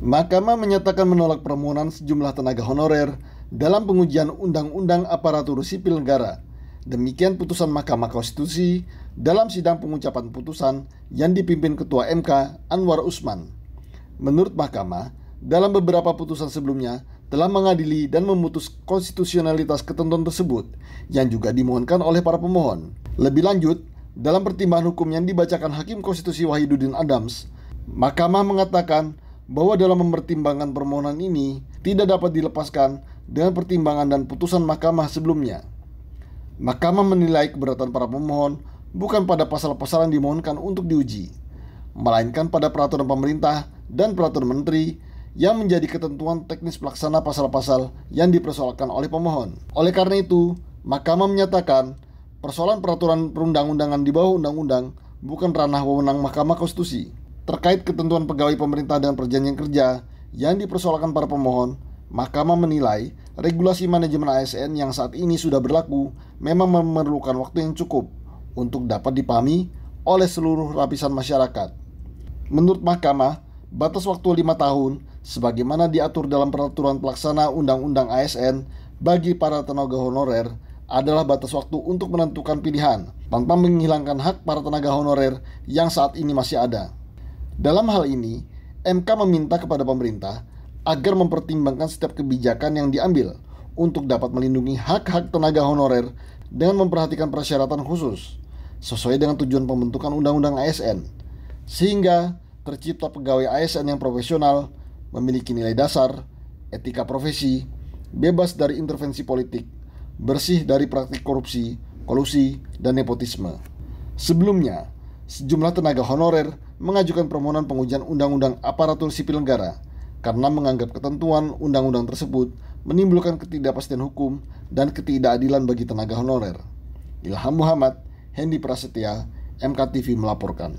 Mahkamah menyatakan menolak permohonan sejumlah tenaga honorer dalam pengujian Undang-Undang Aparatur Sipil Negara. Demikian putusan Mahkamah Konstitusi dalam sidang pengucapan putusan yang dipimpin Ketua MK Anwar Usman. Menurut Mahkamah, dalam beberapa putusan sebelumnya telah mengadili dan memutus konstitusionalitas ketentuan tersebut yang juga dimohonkan oleh para pemohon. Lebih lanjut, dalam pertimbangan hukum yang dibacakan Hakim Konstitusi Wahidudin Adams, Mahkamah mengatakan bahwa dalam mempertimbangkan permohonan ini tidak dapat dilepaskan dengan pertimbangan dan putusan mahkamah sebelumnya. Mahkamah menilai keberatan para pemohon bukan pada pasal-pasal yang dimohonkan untuk diuji, melainkan pada peraturan pemerintah dan peraturan menteri yang menjadi ketentuan teknis pelaksana pasal-pasal yang dipersoalkan oleh pemohon. Oleh karena itu, Mahkamah menyatakan persoalan peraturan perundang-undangan di bawah undang-undang bukan ranah wewenang Mahkamah Konstitusi. Terkait ketentuan pegawai pemerintah dan perjanjian kerja yang dipersoalkan para pemohon, Mahkamah menilai regulasi manajemen ASN yang saat ini sudah berlaku memang memerlukan waktu yang cukup untuk dapat dipahami oleh seluruh lapisan masyarakat. Menurut Mahkamah, batas waktu 5 tahun sebagaimana diatur dalam peraturan pelaksana Undang-Undang ASN bagi para tenaga honorer adalah batas waktu untuk menentukan pilihan tanpa menghilangkan hak para tenaga honorer yang saat ini masih ada. Dalam hal ini, MK meminta kepada pemerintah agar mempertimbangkan setiap kebijakan yang diambil untuk dapat melindungi hak-hak tenaga honorer dengan memperhatikan persyaratan khusus sesuai dengan tujuan pembentukan Undang-Undang ASN, sehingga tercipta pegawai ASN yang profesional, memiliki nilai dasar, etika profesi, bebas dari intervensi politik, bersih dari praktik korupsi, kolusi, dan nepotisme. Sebelumnya, sejumlah tenaga honorer mengajukan permohonan pengujian Undang-Undang Aparatur Sipil Negara karena menganggap ketentuan undang-undang tersebut menimbulkan ketidakpastian hukum dan ketidakadilan bagi tenaga honorer. Ilham Muhammad, Hendy Prasetya, MKTV melaporkan.